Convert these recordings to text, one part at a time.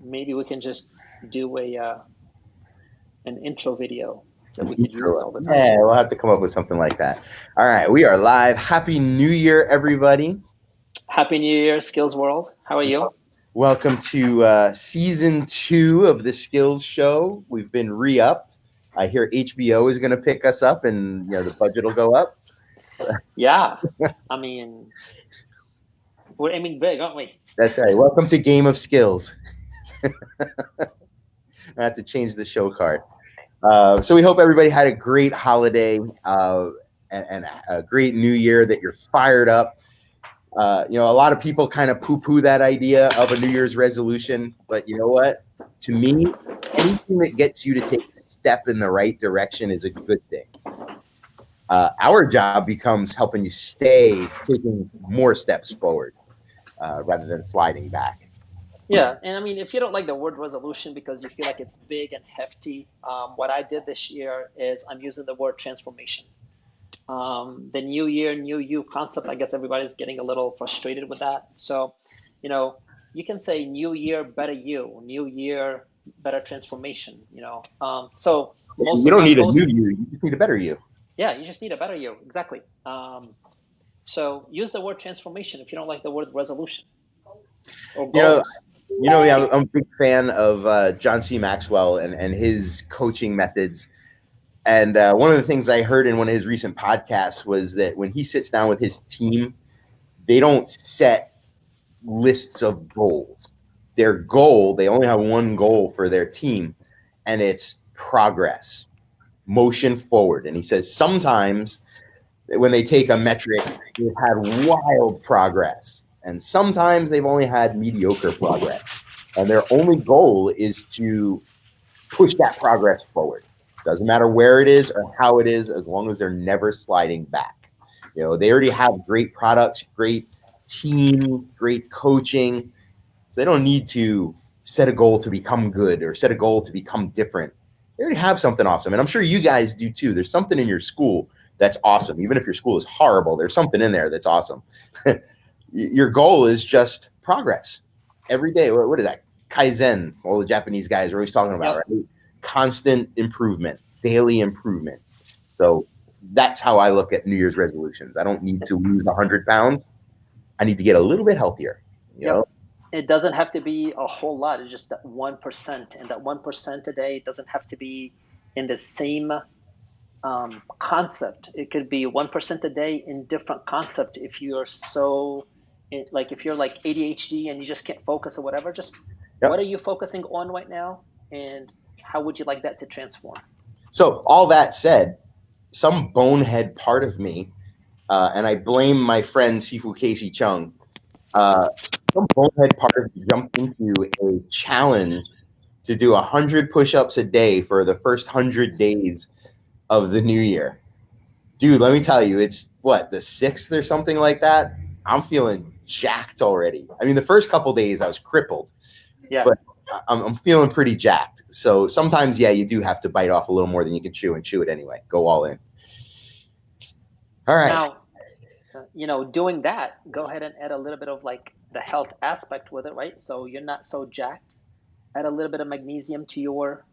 maybe we can just do an intro video that we could use all the time. Yeah, we'll have to come up with something like that. All right, we are live. Happy New Year, everybody. Happy New Year, Skillz World. How are you? Welcome to season 2 of the Skillz Show. We've been re-upped. I hear HBO is going to pick us up, and the budget will go up. Yeah, I mean, we're aiming big, aren't we? That's right. Welcome to Game of Skills. I have to change the show card. So we hope everybody had a great holiday and a great New Year, that you're fired up. A lot of people kind of poo-poo that idea of a New Year's resolution, but you know what? To me, anything that gets you to take a step in the right direction is a good thing. Our job becomes helping you stay taking more steps forward rather than sliding back. Yeah, and I mean, if you don't like the word resolution because you feel like it's big and hefty, what I did this year is I'm using the word transformation. The new year, new you concept, I guess everybody's getting a little frustrated with that. So, you can say new year, better you, new year, better transformation, So most You of don't my need a new posts, you, you just need a better you. yeah, you just need a better you. Exactly. So use the word transformation if you don't like the word resolution or goals. Yeah, I'm a big fan of John C. Maxwell and his coaching methods. And one of the things I heard in one of his recent podcasts was that when he sits down with his team, they don't set lists of goals. They only have one goal for their team, and it's progress, motion forward. And he says sometimes when they take a metric, they've had wild progress, and sometimes they've only had mediocre progress. And their only goal is to push that progress forward. Doesn't matter where it is or how it is, as long as they're never sliding back. They already have great products, great team, great coaching. So they don't need to set a goal to become good or set a goal to become different. They already have something awesome. And I'm sure you guys do too. There's something in your school that's awesome. Even if your school is horrible, there's something in there that's awesome. Your goal is just progress every day. What is that? Kaizen, all the Japanese guys are always talking about, Yep. right? Constant improvement, daily improvement. So that's how I look at New Year's resolutions. I don't need to lose 100 pounds. I need to get a little bit healthier. Yep. It doesn't have to be a whole lot. It's just that 1%. And that 1% a day doesn't have to be in the same concept. It could be 1% a day in different concept. If you're if you're like ADHD and you just can't focus or whatever, just what are you focusing on right now? And how would you like that to transform? So all that said, some bonehead part of me, and I blame my friend Sifu Casey Chung, some bonehead part of me jumped into a challenge to do 100 push-ups a day for the first 100 days of the new year. Dude, let me tell you, it's the 6th or something like that. I'm feeling jacked already. I mean, the first couple days I was crippled. Yeah. But I'm feeling pretty jacked. So sometimes, you do have to bite off a little more than you can chew and chew it anyway. Go all in. All right. Now, doing that, go ahead and add a little bit of like the health aspect with it, right? So you're not so jacked. Add a little bit of magnesium to your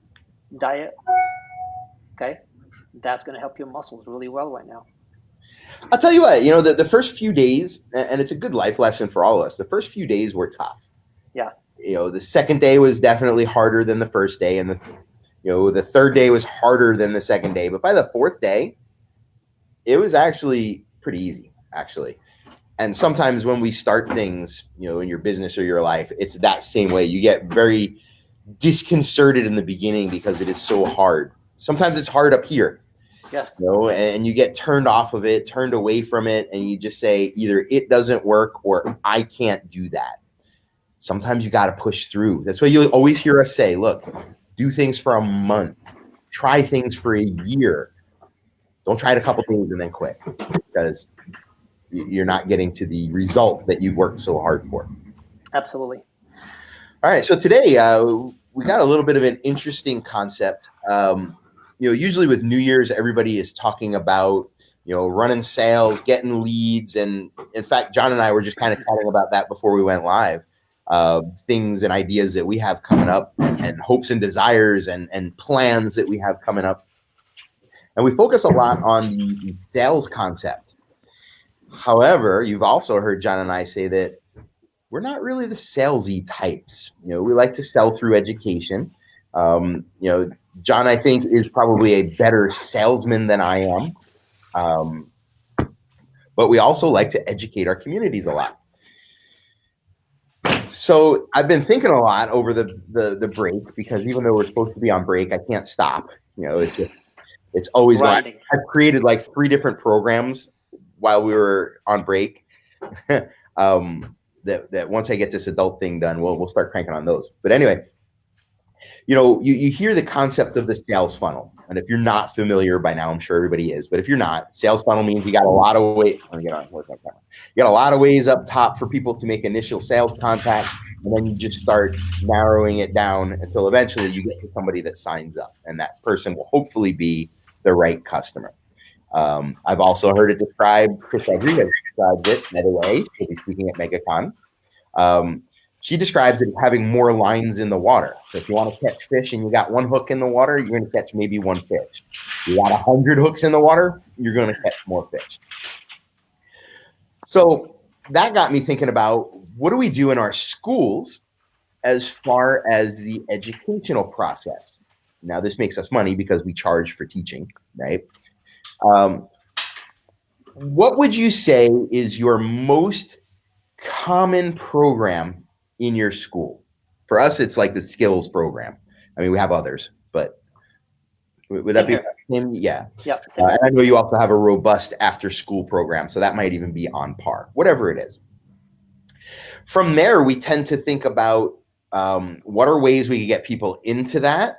diet. Okay. That's going to help your muscles really well right now. I'll tell you what, the first few days, and it's a good life lesson for all of us, the first few days were tough. Yeah. The second day was definitely harder than the first day, and the third day was harder than the second day. But by the fourth day, it was actually pretty easy, actually. And sometimes when we start things, in your business or your life, it's that same way. You get very disconcerted in the beginning because it is so hard. Sometimes it's hard up here. Yes. And you get turned off of it, turned away from it, and you just say either it doesn't work or I can't do that. Sometimes you got to push through. That's why you'll always hear us say, look, do things for a month, try things for a year. Don't try it a couple days and then quit, because you're not getting to the result that you've worked so hard for. Absolutely. All right. So today we got a little bit of an interesting concept. Usually with New Year's, everybody is talking about, running sales, getting leads. And in fact, John and I were just kind of chatting about that before we went live. things and ideas that we have coming up, and hopes and desires and plans that we have coming up. And we focus a lot on the sales concept. However, you've also heard John and I say that we're not really the salesy types. We like to sell through education. John, I think, is probably a better salesman than I am. But we also like to educate our communities a lot. So I've been thinking a lot over the break, because even though we're supposed to be on break, I can't stop. It's always going. I've created like 3 different programs while we were on break. That once I get this adult thing done, we'll start cranking on those. But anyway, you hear the concept of the sales funnel, and if you're not familiar by now, I'm sure everybody is. But if you're not, sales funnel means you got a lot of ways. You got a lot of ways up top for people to make initial sales contact, and then you just start narrowing it down until eventually you get to somebody that signs up, and that person will hopefully be the right customer. I've also heard it described. Chris Rodriguez described it. By the way, she'll be speaking at MegaCon. She describes it as having more lines in the water. So if you want to catch fish and you got 1 hook in the water, you're going to catch maybe 1 fish. You got 100 hooks in the water, you're going to catch more fish. So that got me thinking about, what do we do in our schools as far as the educational process? Now, this makes us money because we charge for teaching, right? What would you say is your most common program in your school? For us, it's like the Skillz program. I mean, we have others, but would that be him? Yeah. Yep. And I know you also have a robust after-school program, so that might even be on par, whatever it is. From there, we tend to think about what are ways we can get people into that,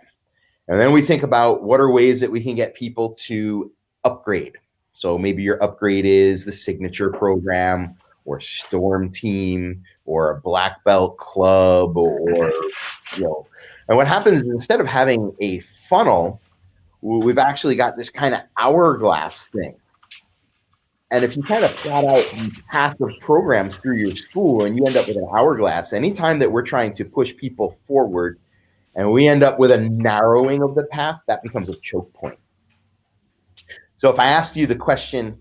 and then we think about what are ways that we can get people to upgrade. So maybe your upgrade is the signature program, or Storm Team, or a black belt club, or and what happens is, instead of having a funnel, we've actually got this kind of hourglass thing. And if you kind of plot out the path of programs through your school and you end up with an hourglass, anytime that we're trying to push people forward and we end up with a narrowing of the path, that becomes a choke point. So if I asked you the question,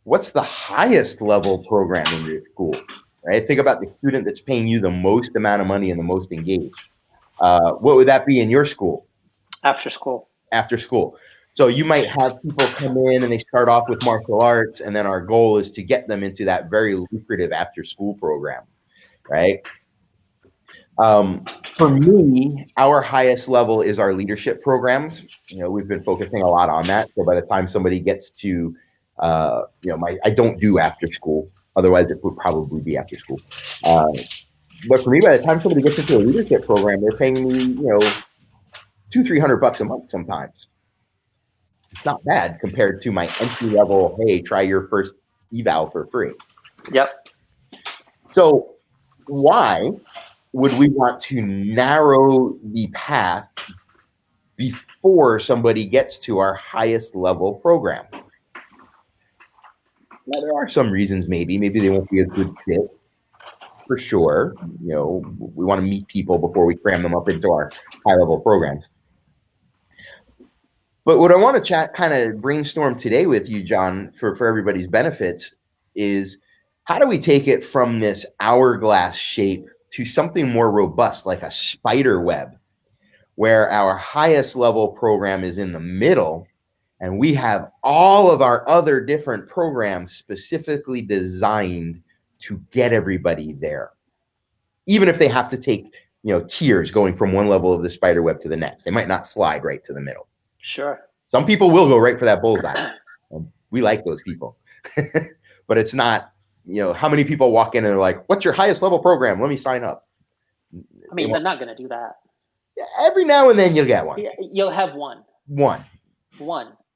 what's the highest level program in your school, right? Think about the student that's paying you the most amount of money and the most engaged. What would that be in your school? After school. After school. So you might have people come in and they start off with martial arts, and then our goal is to get them into that very lucrative after school program, right? For me, our highest level is our leadership programs. We've been focusing a lot on that. So by the time somebody gets to, I don't do after school. Otherwise, it would probably be after school. But for me, by the time somebody gets into a leadership program, they're paying me, $200-300 a month sometimes. It's not bad compared to my entry level, hey, try your first eval for free. Yep. So why would we want to narrow the path before somebody gets to our highest level program? Now, there are some reasons. Maybe they won't be a good fit, for sure. We want to meet people before we cram them up into our high level programs. But what I want to kind of brainstorm today with you, John, for everybody's benefits, is how do we take it from this hourglass shape to something more robust, like a spider web, where our highest level program is in the middle, and we have all of our other different programs specifically designed to get everybody there, even if they have to take tiers going from one level of the spider web to the next. They might not slide right to the middle. Sure. Some people will go right for that bullseye. We like those people. But it's not, how many people walk in and they're like, what's your highest level program? Let me sign up. I mean, they're not going to do that. Every now and then you'll get one. You'll have one. One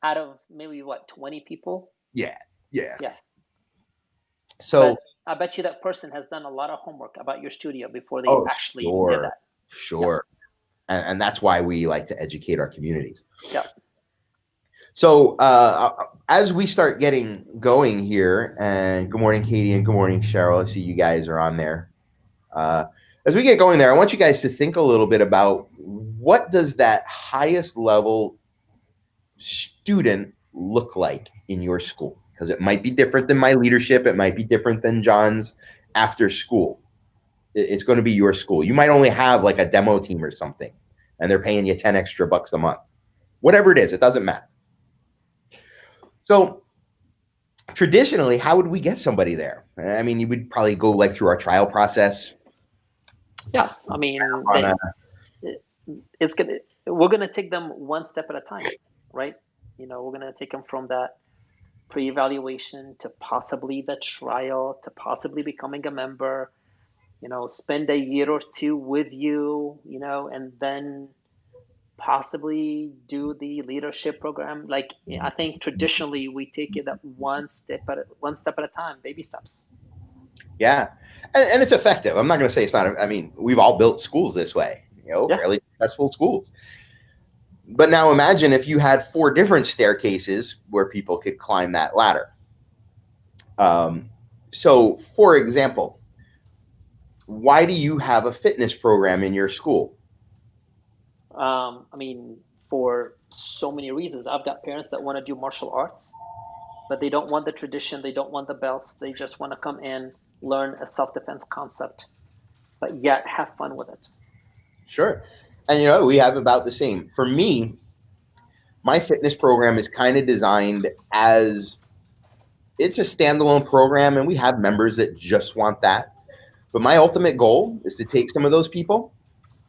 out of maybe 20 people? Yeah. So but I bet you that person has done a lot of homework about your studio before they actually did that. Sure. Yeah. And that's why we like to educate our communities. Yeah. So as we start getting going here, and good morning, Katie, and good morning, Cheryl. I see you guys are on there. As we get going there, I want you guys to think a little bit about what does that highest level student look like in your school? Because it might be different than my leadership. It might be different than John's after school. It's going to be your school. You might only have like a demo team or something, and they're paying you 10 extra bucks a month. Whatever it is, it doesn't matter. So traditionally, how would we get somebody there? I mean, you would probably go like through our trial process. Yeah, I mean, we're gonna take them one step at a time, right? We're gonna take them from that pre-evaluation to possibly the trial to possibly becoming a member. Spend a year or two with you, and then possibly do the leadership program. Like, I think traditionally we take it at one step at a time, baby steps. Yeah. And it's effective. I'm not going to say it's not. I mean, we've all built schools this way, fairly successful schools. But now imagine if you had 4 different staircases where people could climb that ladder. So, for example, why do you have a fitness program in your school? I mean, for so many reasons. I've got parents that want to do martial arts, but they don't want the tradition. They don't want the belts. They just want to come in, learn a self-defense concept, but yet have fun with it. Sure. And, we have about the same. For me, my fitness program is kind of designed as it's a standalone program, and we have members that just want that. But my ultimate goal is to take some of those people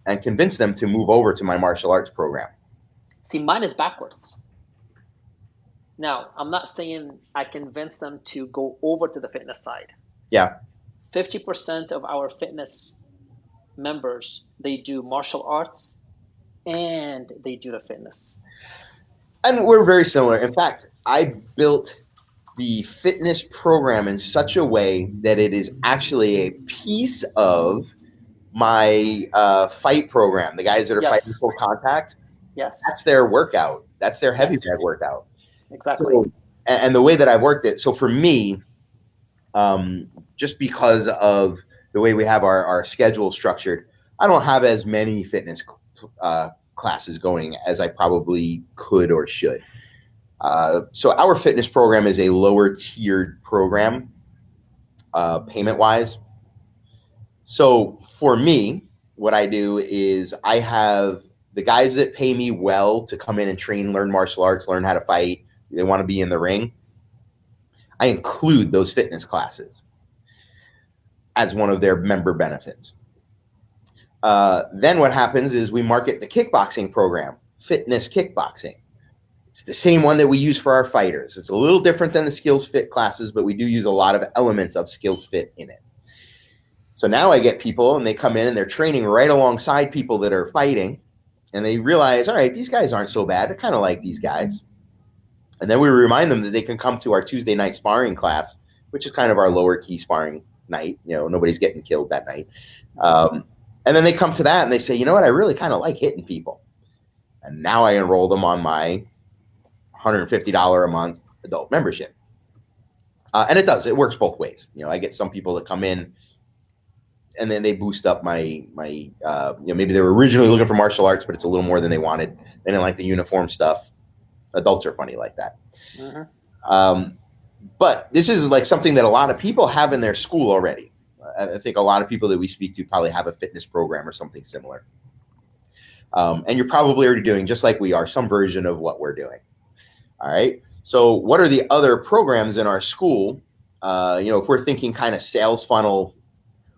and convince them to move over to my martial arts program. See, mine is backwards. Now, I'm not saying I convince them to go over to the fitness side. Yeah. 50% of our fitness members, they do martial arts and they do the fitness. And we're very similar. In fact, I built the fitness program in such a way that it is actually a piece of my fight program. The guys that are fighting full contact, yes, that's their workout. That's their heavy bag workout. Exactly. So, and the way that I've worked it, so for me, just because of the way we have our schedule structured, I don't have as many fitness classes going as I probably could or should. So our fitness program is a lower tiered program, payment wise. So for me, what I do is I have the guys that pay me well to come in and train, learn martial arts, learn how to fight. They want to be in the ring. I include those fitness classes as one of their member benefits. Then what happens is we market the kickboxing program, fitness kickboxing. It's the same one that we use for our fighters. It's a little different than the Skillz Fit classes, but we do use a lot of elements of Skillz Fit in it. So now I get people and they come in and they're training right alongside people that are fighting, and they realize, all right, these guys aren't so bad. I kind of like these guys. And then we remind them that they can come to our Tuesday night sparring class, which is kind of our lower key sparring night. Nobody's getting killed that night. And then they come to that and they say, you know what, I really kind of like hitting people. And now I enroll them on my $150 a month adult membership. And it works both ways. I get some people that come in and then they boost up my maybe they were originally looking for martial arts, but it's a little more than they wanted. They didn't like the uniform stuff. Adults are funny like that. Mm-hmm. But this is like something that a lot of people have in their school already. I think a lot of people that we speak to probably have a fitness program or something similar. And you're probably already doing, just like we are, some version of what we're doing. All right. So what are the other programs in our school? If we're thinking kind of sales funnel,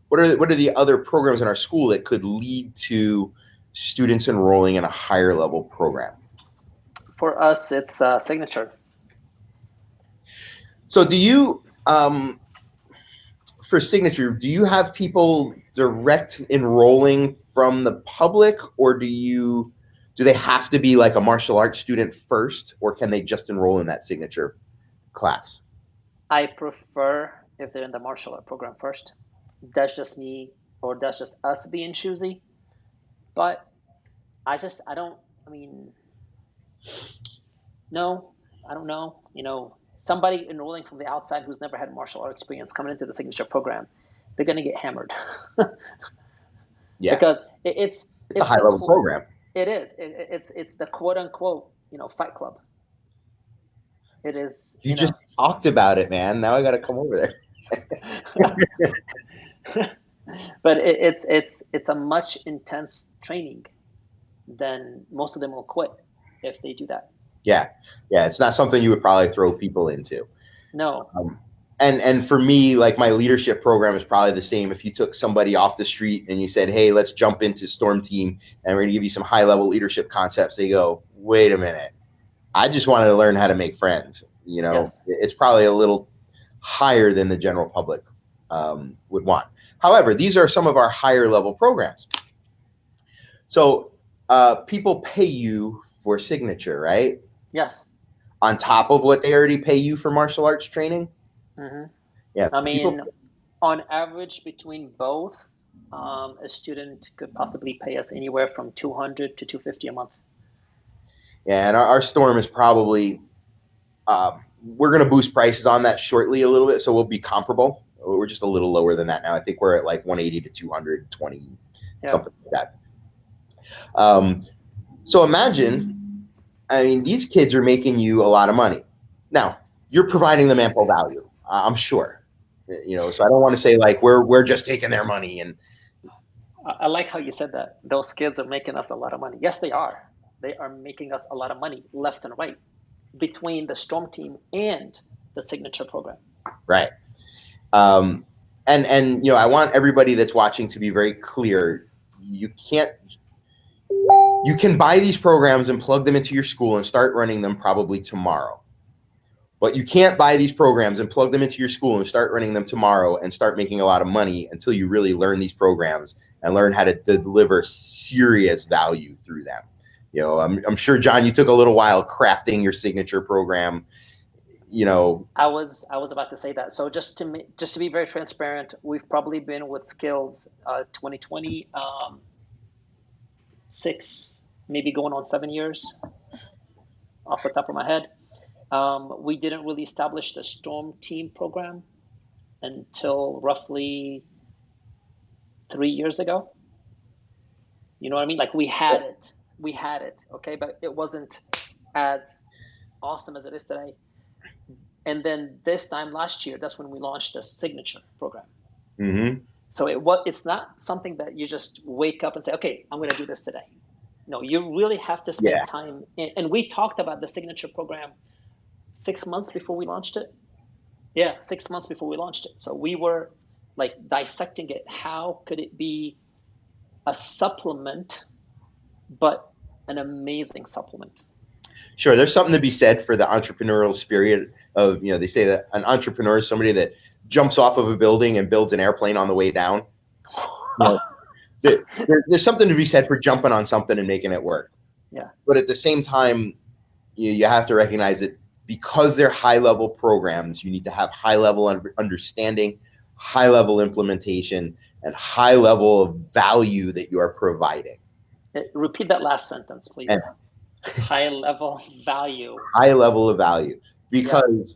what are the other programs in our school that could lead to students enrolling in a higher level program? For us, it's Signature. So do you, for Signature, do you have people direct enrolling from the public, or do they have to be like a martial arts student first, or can they just enroll in that Signature class? I prefer if they're in the martial art program first. That's just me, or that's just us being choosy. But I don't know. Somebody enrolling from the outside who's never had martial art experience coming into the Signature program, they're going to get hammered. Yeah. Because It's a high level program. It is. It's the quote unquote, Fight Club. It is. You just talked about it, man. Now I got to come over there. But it's a much intense training than most of them will quit if they do that. Yeah. It's not something you would probably throw people into. No. And for me, like, my leadership program is probably the same. If you took somebody off the street and you said, hey, let's jump into Storm Team and we're going to give you some high level leadership concepts, they go, wait a minute. I just wanted to learn how to make friends. Yes. It's probably a little higher than the general public would want. However, these are some of our higher level programs. So people pay you for signature, right? Yes. On top of what they already pay you for martial arts training? Mm-hmm. Yeah. I mean, on average, between both, a student could possibly pay us anywhere from $200 to $250 a month. Yeah, and our Storm is probably, we're going to boost prices on that shortly a little bit, so we'll be comparable. We're just a little lower than that now. I think we're at like 180 to 220, something like that. So imagine, these kids are making you a lot of money. Now, you're providing them ample value, I'm sure. So I don't want to say like we're just taking their money. And I like how you said that. Those kids are making us a lot of money. Yes, they are. They are making us a lot of money left and right between the Storm Team and the signature program. Right. And I want everybody that's watching to be very clear. You can buy these programs and plug them into your school and start running them probably tomorrow. But you can't buy these programs and plug them into your school and start running them tomorrow and start making a lot of money until you really learn these programs and learn how to deliver serious value through them. I'm sure, John, you took a little while crafting your signature program. I was about to say that. So just to be very transparent, we've probably been with Skillz 2020 6, maybe going on 7 years off the top of my head. We didn't really establish the Storm Team program until roughly 3 years ago. You know what I mean? Like we had it, okay, but it wasn't as awesome as it is today. And then this time last year, that's when we launched the signature program. Mm-hmm. So it's not something that you just wake up and say, okay, I'm going to do this today. No, you really have to spend time. And we talked about the signature program 6 months before we launched it. Yeah, 6 months before we launched it. So we were like dissecting it. How could it be a supplement, but an amazing supplement? Sure, there's something to be said for the entrepreneurial spirit of, they say that an entrepreneur is somebody that jumps off of a building and builds an airplane on the way down. There's something to be said for jumping on something and making it work. Yeah. But at the same time, you have to recognize that because they're high-level programs, you need to have high-level understanding, high-level implementation, and high level of value that you are providing. Repeat that last sentence, please. High level value. High level of value. Because,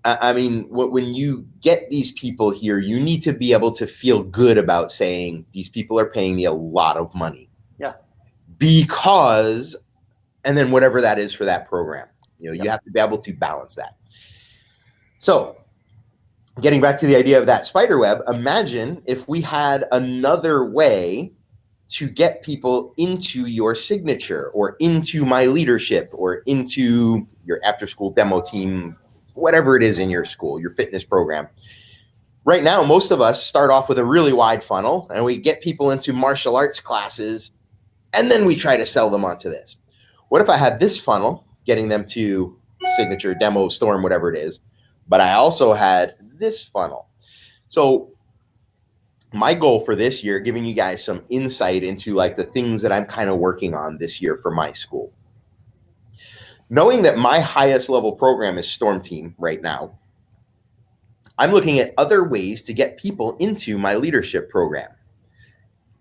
when you get these people here, you need to be able to feel good about saying, these people are paying me a lot of money. Yeah. Because, and then whatever that is for that program. You have to be able to balance that. So, getting back to the idea of that spider web, imagine if we had another way to get people into your signature or into my leadership or into your after-school demo team, whatever it is in your school, your fitness program. Right now, most of us start off with a really wide funnel and we get people into martial arts classes and then we try to sell them onto this. What if I had this funnel getting them to signature, demo, storm, whatever it is, but I also had this funnel? So my goal for this year, giving you guys some insight into like the things that I'm kind of working on this year for my school. Knowing that my highest level program is Storm Team right now, I'm looking at other ways to get people into my leadership program.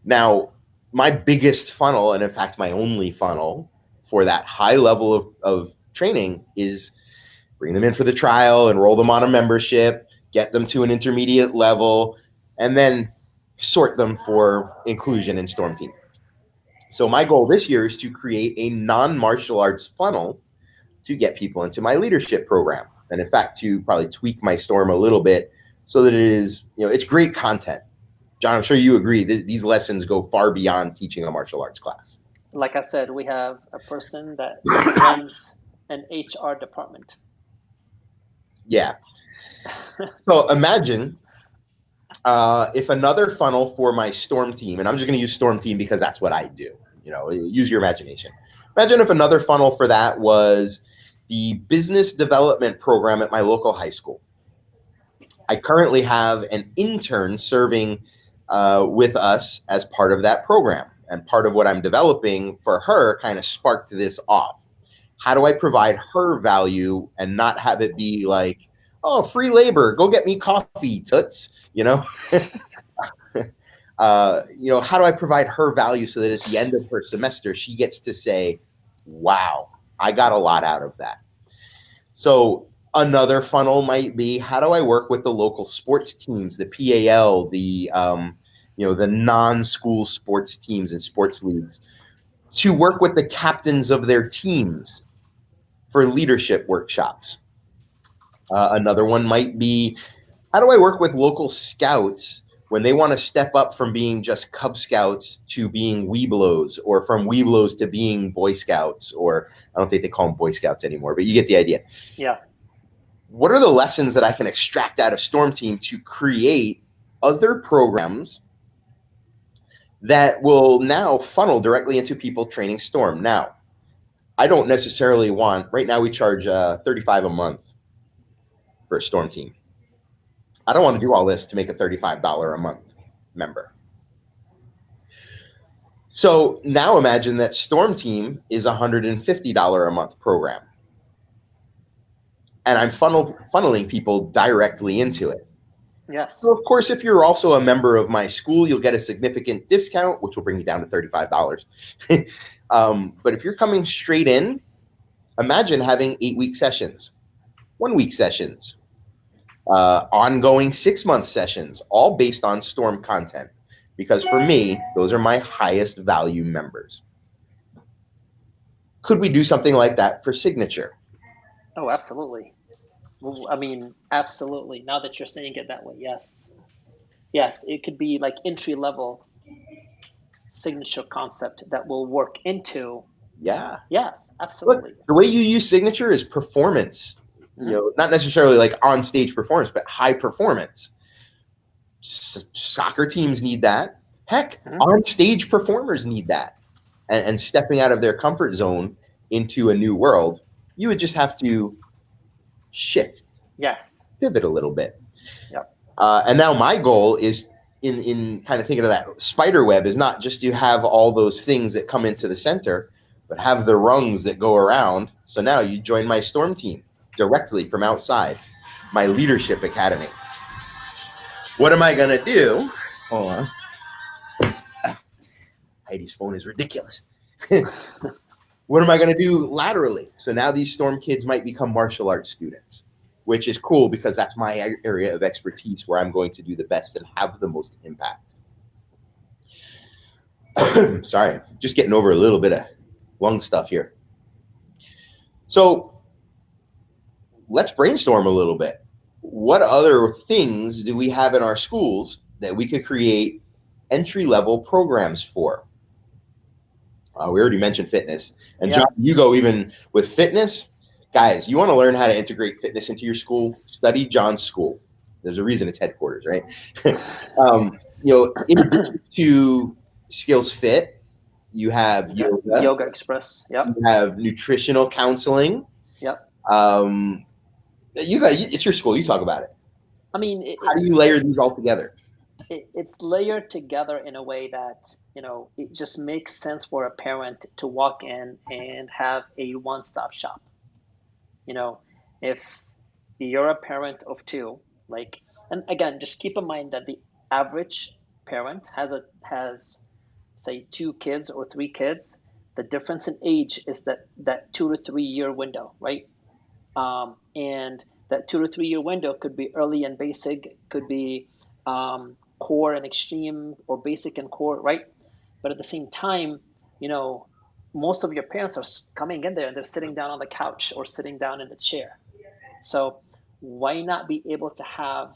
Now, my biggest funnel, and in fact, my only funnel for that high level of training is bring them in for the trial, enroll them on a membership, get them to an intermediate level, and then sort them for inclusion in Storm Team. So my goal this year is to create a non-martial arts funnel to get people into my leadership program. And in fact, to probably tweak my Storm a little bit so that it is, it's great content. John, I'm sure you agree that these lessons go far beyond teaching a martial arts class. Like I said, we have a person that runs an HR department. Yeah. So imagine if another funnel for my Storm Team, and I'm just going to use Storm Team because that's what I do, use your imagination. Imagine if another funnel for that was the business development program at my local high school. I currently have an intern serving with us as part of that program. And part of what I'm developing for her kind of sparked this off. How do I provide her value and not have it be like, oh, free labor, go get me coffee, toots, how do I provide her value so that at the end of her semester, she gets to say, wow, I got a lot out of that. So another funnel might be, how do I work with the local sports teams, the PAL, the non-school sports teams and sports leagues, to work with the captains of their teams for leadership workshops. Another one might be, how do I work with local scouts when they want to step up from being just Cub Scouts to being Webelos, or from Webelos to being Boy Scouts, or I don't think they call them Boy Scouts anymore, but you get the idea. Yeah. What are the lessons that I can extract out of Storm Team to create other programs that will now funnel directly into people training Storm? Now, I don't necessarily want, right now we charge $35 a month for a Storm Team. I don't want to do all this to make a $35 a month member. So now imagine that Storm Team is a $150 a month program. And I'm funneling people directly into it. Yes. So of course, if you're also a member of my school, you'll get a significant discount, which will bring you down to $35. But if you're coming straight in, imagine having 8-week sessions, 1-week sessions, ongoing 6-month sessions, all based on Storm content. Because for me, those are my highest value members. Could we do something like that for Signature? Oh, absolutely. Well, I mean, absolutely. Now that you're saying it that way, yes. Yes, it could be like entry-level Signature concept that will work into. Yeah. Yes, absolutely. Look, the way you use Signature is performance. Not necessarily like on-stage performance, but high performance. Soccer teams need that. Heck, on-stage performers need that. And stepping out of their comfort zone into a new world, you would just have to shift. Yes. Pivot a little bit. Yep. And now my goal is, in kind of thinking of that spider web, is not just to have all those things that come into the center, but have the rungs that go around. So now you join my Storm Team directly from outside, my leadership academy. What am I going to do? Hold on. Heidi's phone is ridiculous. What am I going to do laterally? So now these Storm kids might become martial arts students, which is cool because that's my area of expertise where I'm going to do the best and have the most impact. Sorry, just getting over a little bit of lung stuff here. So let's brainstorm a little bit. What other things do we have in our schools that we could create entry-level programs for? We already mentioned fitness. And John, you go even with fitness. Guys, you want to learn how to integrate fitness into your school? Study John's school. There's a reason it's headquarters, right? In addition to Skillz Fit, you have Yoga Express. Yep. You have nutritional counseling. Yep. It's your school. You talk about it. I mean, how do you layer these all together? It's layered together in a way that, it just makes sense for a parent to walk in and have a one-stop shop. If you're a parent of two, and again, just keep in mind that the average parent has say 2 kids or 3 kids. The difference in age is that 2 to 3 year window, right? And that 2 to 3 year window could be early and basic, could be core and extreme or basic and core, right? But at the same time, most of your parents are coming in there and they're sitting down on the couch or sitting down in the chair. So why not be able to have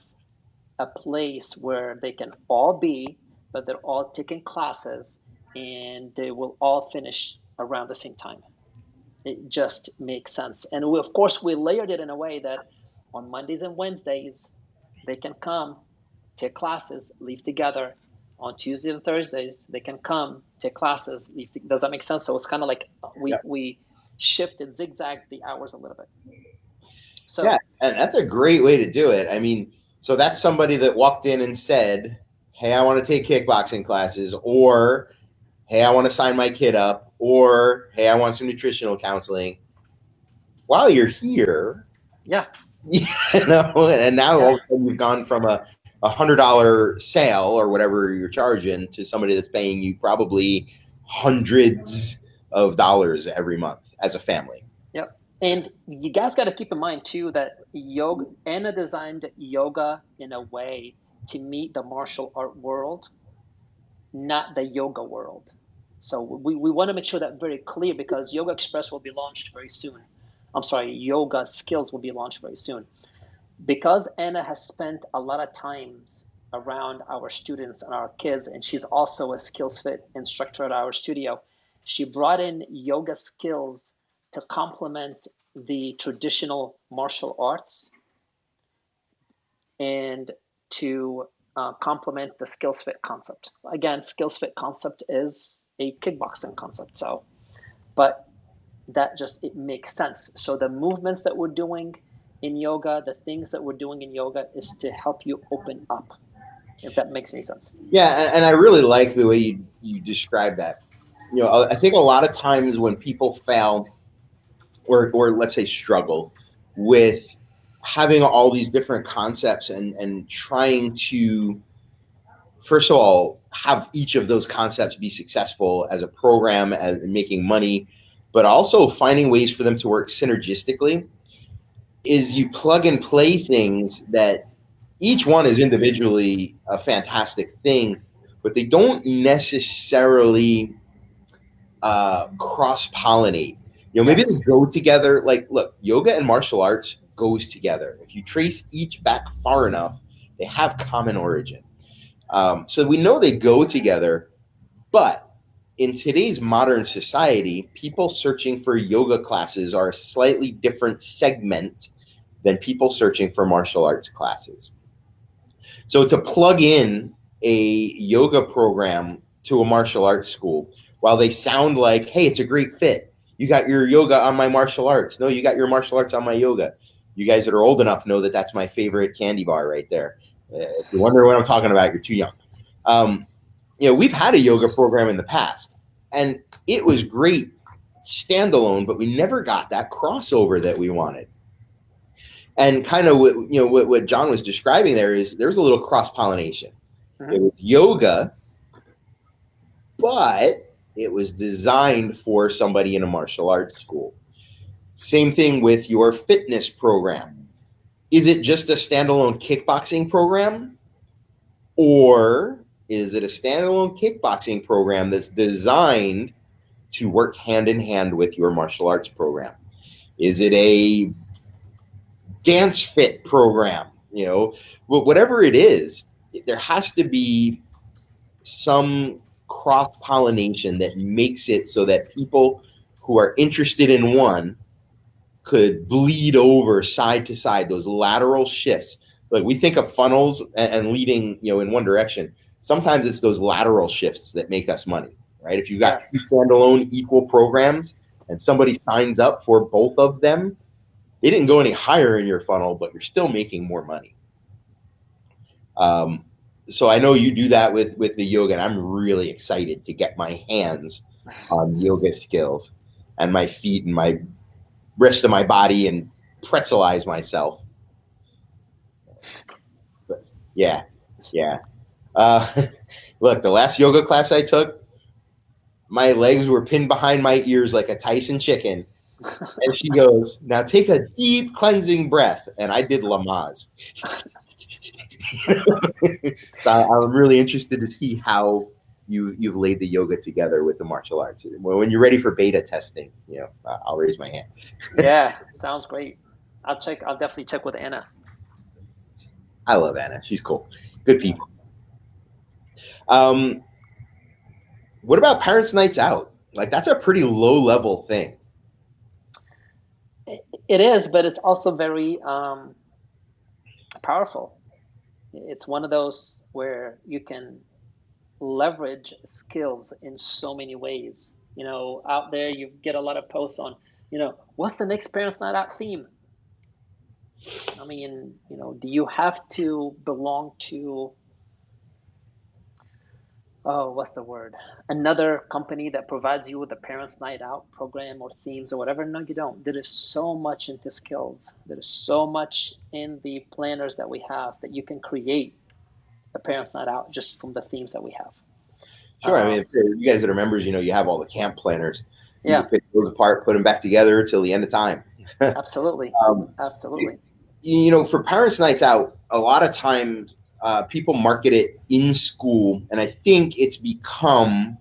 a place where they can all be, but they're all taking classes and they will all finish around the same time? It just makes sense. And of course, we layered it in a way that on Mondays and Wednesdays, they can come, take classes, leave together. On Tuesdays and Thursdays, they can come, take classes, leave. Does that make sense? So it's kind of like we shifted, zigzagged the hours a little bit. So yeah, and that's a great way to do it. I mean, so that's somebody that walked in and said, hey, I want to take kickboxing classes, or hey, I want to sign my kid up, or hey, I want some nutritional counseling. While you're here, and now all of a sudden you've gone from a $100 sale or whatever you're charging to somebody that's paying you probably hundreds of dollars every month as a family. Yep. And you guys got to keep in mind too that Anna designed yoga in a way to meet the martial art world, not the yoga world. So we want to make sure that very clear, because Yoga Express will be launched very soon. I'm sorry, Yoga Skillz will be launched very soon. Because Anna has spent a lot of times around our students and our kids, and she's also a Skillz Fit instructor at our studio, she brought in yoga skills to complement the traditional martial arts and to complement the Skillz Fit concept. Again, Skillz Fit concept is a kickboxing concept, but that it makes sense. So the movements that we're doing in yoga, the things that we're doing in yoga is to help you open up, if that makes any sense. Yeah, and I really like the way you describe that. I think a lot of times when people fail or let's say struggle with having all these different concepts and trying to, first of all, have each of those concepts be successful as a program and making money, but also finding ways for them to work synergistically, is you plug and play things that each one is individually a fantastic thing, but they don't necessarily cross-pollinate. Maybe they go together. Like, look, yoga and martial arts goes together. If you trace each back far enough, they have common origin. So we know they go together, but in today's modern society, people searching for yoga classes are a slightly different segment than people searching for martial arts classes. So to plug in a yoga program to a martial arts school, while they sound like, hey, it's a great fit. You got your yoga on my martial arts. No, you got your martial arts on my yoga. You guys that are old enough know that that's my favorite candy bar right there. If you wonder what I'm talking about, you're too young. We've had a yoga program in the past, and it was great standalone, but we never got that crossover that we wanted. And kind of what John was describing there's a little cross-pollination. Mm-hmm. It was yoga, but it was designed for somebody in a martial arts school. Same thing with your fitness program. Is it just a standalone kickboxing program? Or is it a standalone kickboxing program that's designed to work hand in hand with your martial arts program? Is it a dance fit program? Whatever it is, there has to be some cross-pollination that makes it so that people who are interested in one could bleed over side to side, those lateral shifts. Like we think of funnels and leading, in one direction. Sometimes it's those lateral shifts that make us money, right? If you've got two standalone equal programs and somebody signs up for both of them, they didn't go any higher in your funnel, but you're still making more money. So I know you do that with the yoga, and I'm really excited to get my hands on yoga skills and my feet and my rest of my body and pretzelize myself. But yeah. Look, the last yoga class I took, my legs were pinned behind my ears like a Tyson chicken. And she goes, now take a deep cleansing breath. And I did Lamaze. So I'm really interested to see how you've laid the yoga together with the martial arts. When you're ready for beta testing, I'll raise my hand. Yeah, sounds great. I'll definitely check with Anna. I love Anna. She's cool. Good Yeah. people. What about parents' nights out? Like, that's a pretty low level thing. It is, but it's also very powerful. It's one of those where you can leverage skills in so many ways. Out there you get a lot of posts on, what's the next parents night out theme? I mean, do you have to belong to, oh, what's the word? Another company that provides you with a parents night out program or themes or whatever? No, you don't. There is so much into Skillz. There is so much in the planners that we have that you can create a parents night out just from the themes that we have. Sure. I mean, if you guys that are members, you have all the camp planners. You can pick those apart, put them back together till the end of time. Absolutely. Absolutely. For parents' nights out, a lot of times people market it in school, and I think it's become,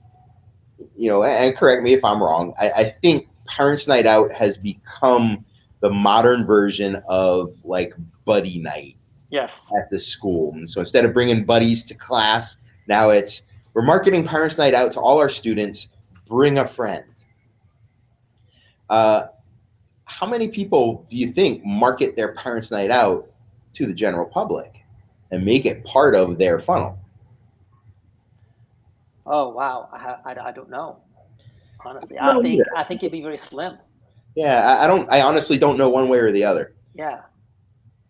and correct me if I'm wrong, I think parents' night out has become the modern version of like buddy night. Yes. At the school. And so instead of bringing buddies to class, now we're marketing parents' night out to all our students. Bring a friend. How many people do you think market their parents' night out to the general public and make it part of their funnel? Oh wow, I don't know. Honestly, I think it'd be very slim. Yeah, I honestly don't know one way or the other. Yeah,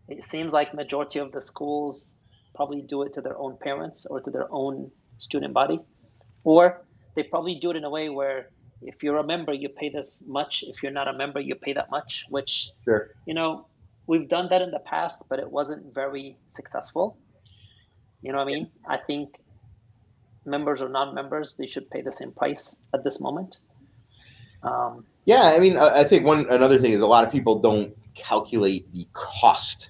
it seems like majority of the schools probably do it to their own parents or to their own student body, or they probably do it in a way where if you're a member, you pay this much. If you're not a member, you pay that much, which, sure. We've done that in the past, but it wasn't very successful. You know what I mean? I think members or non-members, they should pay the same price at this moment. Yeah, I mean, I think another thing is a lot of people don't calculate the cost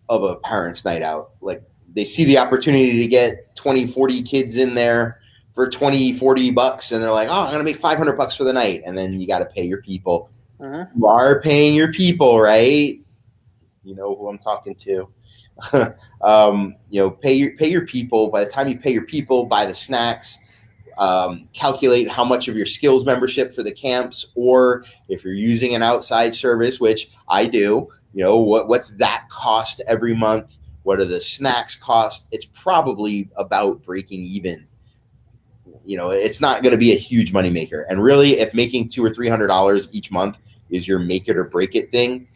of a parents' night out. Like, they see the opportunity to get 20, 40 kids in there for 20, 40 bucks, and they're like, oh, I'm going to make 500 bucks for the night. And then you got to pay your people. Mm-hmm. You are paying your people, right? You know who I'm talking to. Pay your people. By the time you pay your people, buy the snacks, calculate how much of your Skillz membership for the camps, or if you're using an outside service, which I do, what's that cost every month? What are the snacks cost? It's probably about breaking even. It's not going to be a huge moneymaker. And really, if making $200 or $300 each month is your make it or break it thing,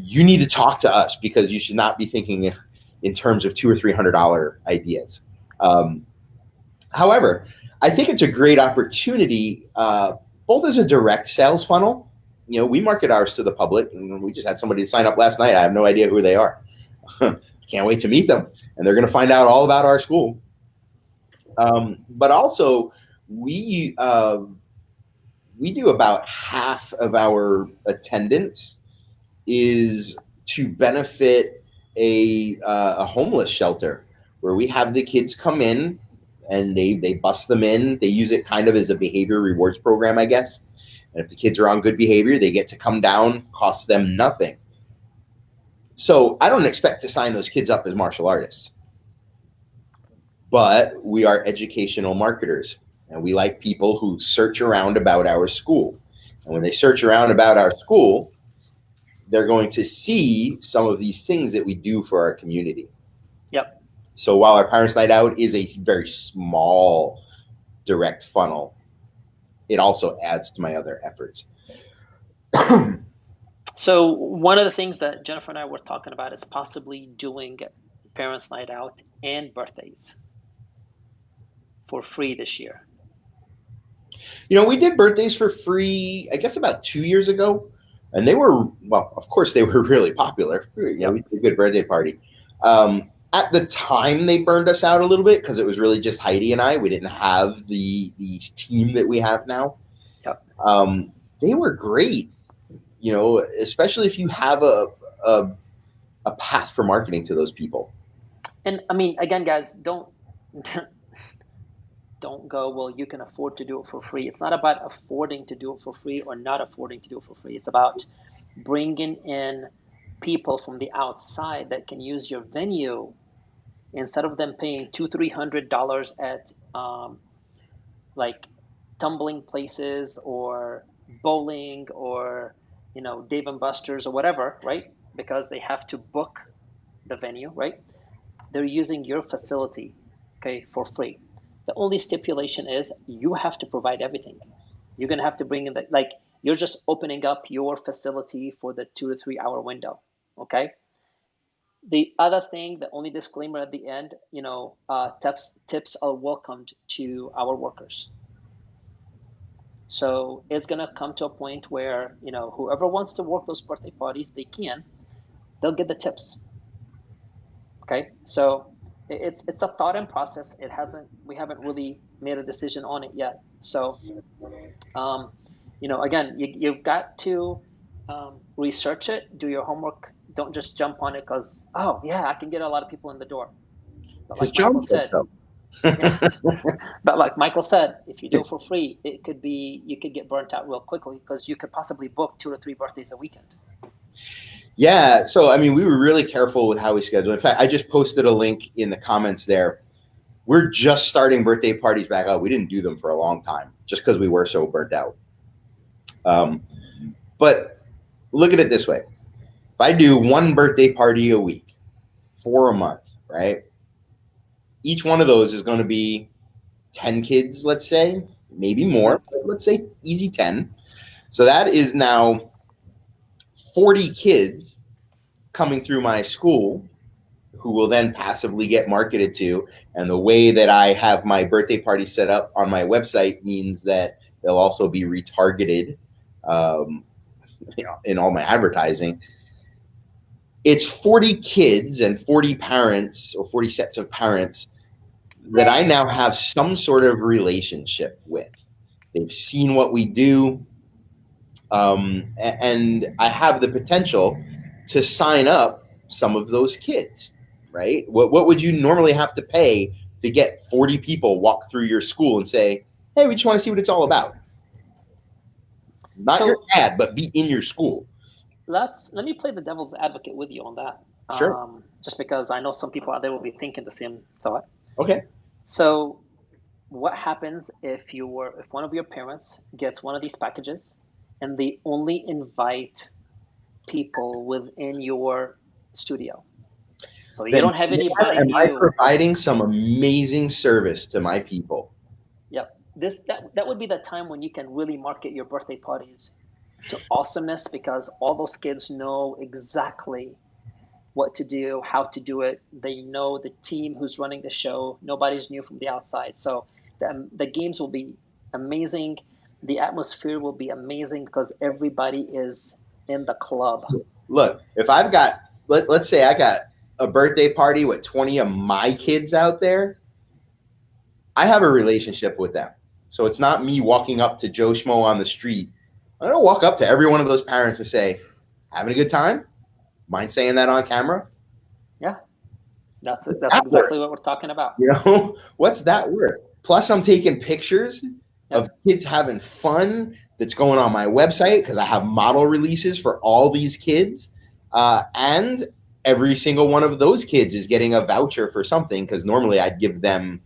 you need to talk to us, because you should not be thinking in terms of $200 or $300 ideas. However, I think it's a great opportunity, both as a direct sales funnel. We market ours to the public, and we just had somebody sign up last night. I have no idea who they are. Can't wait to meet them, and they're going to find out all about our school. But also, we do about half of our attendance is to benefit a homeless shelter, where we have the kids come in and they bus them in. They use it kind of as a behavior rewards program, I guess. And if the kids are on good behavior, they get to come down, costs them nothing. So I don't expect to sign those kids up as martial artists, but we are educational marketers, and we like people who search around about our school. And when they search around about our school, they're going to see some of these things that we do for our community. Yep. So while our Parents' Night Out is a very small direct funnel, it also adds to my other efforts. So one of the things that Jennifer and I were talking about is possibly doing Parents' Night Out and birthdays for free this year. We did birthdays for free, I guess, about 2 years ago. And they were, well, of course, they were really popular. We did a good birthday party. At the time, they burned us out a little bit because it was really just Heidi and I. We didn't have the team that we have now. Yep. They were great, especially if you have a path for marketing to those people. And I mean, again, guys, don't don't go, well, you can afford to do it for free. It's not about affording to do it for free or not affording to do it for free. It's about bringing in people from the outside that can use your venue instead of them paying $200-300 at like tumbling places or bowling or Dave and Buster's or whatever, right? Because they have to book the venue, right? They're using your facility, okay, for free. The only stipulation is you have to provide everything. You're gonna have to bring in you're just opening up your facility for the 2 to 3 hour window, okay? The other thing, the only disclaimer at the end, tips are welcomed to our workers. So it's gonna come to a point where whoever wants to work those birthday parties, they can. They'll get the tips. Okay, so it's a thought and process. We haven't really made a decision on it yet. So, again, you've got to research it, do your homework. Don't just jump on it because, oh yeah, I can get a lot of people in the door. But like Michael said, but like Michael said, if you do it for free, you could get burnt out real quickly because you could possibly book 2 to 3 birthdays a weekend. Yeah, so I mean, we were really careful with how we schedule. In fact, I just posted a link in the comments there. We're just starting birthday parties back up. We didn't do them for a long time just because we were so burnt out. But look at it this way. If I do one birthday party a week for a month, right? Each one of those is going to be 10 kids, let's say, maybe more. Let's say easy 10. So that is now 40 kids coming through my school who will then passively get marketed to. And the way that I have my birthday party set up on my website means that they'll also be retargeted in all my advertising. It's 40 kids and 40 parents or 40 sets of parents that I now have some sort of relationship with. They've seen what we do. And I have the potential to sign up some of those kids, right? What would you normally have to pay to get 40 people walk through your school and say, hey, we just want to see what it's all about? Not your ad, but be in your school. Let me play the devil's advocate with you on that. Sure. Just because I know some people out there will be thinking the same thought. Okay. So what happens if one of your parents gets one of these packages and they only invite people within your studio? So you don't have anybody new. Am I providing some amazing service to my people? Yep. That would be the time when you can really market your birthday parties to awesomeness, because all those kids know exactly what to do, how to do it. They know the team who's running the show. Nobody's new from the outside. So the games will be amazing. The atmosphere will be amazing because everybody is in the club. Look, if I've got, let's say I got a birthday party with 20 of my kids out there, I have a relationship with them. So it's not me walking up to Joe Schmo on the street. I don't walk up to every one of those parents and say, having a good time? Mind saying that on camera? Yeah, that's exactly what we're talking about. What's that worth? Plus, I'm taking pictures of kids having fun that's going on my website because I have model releases for all these kids. And every single one of those kids is getting a voucher for something because normally I'd give them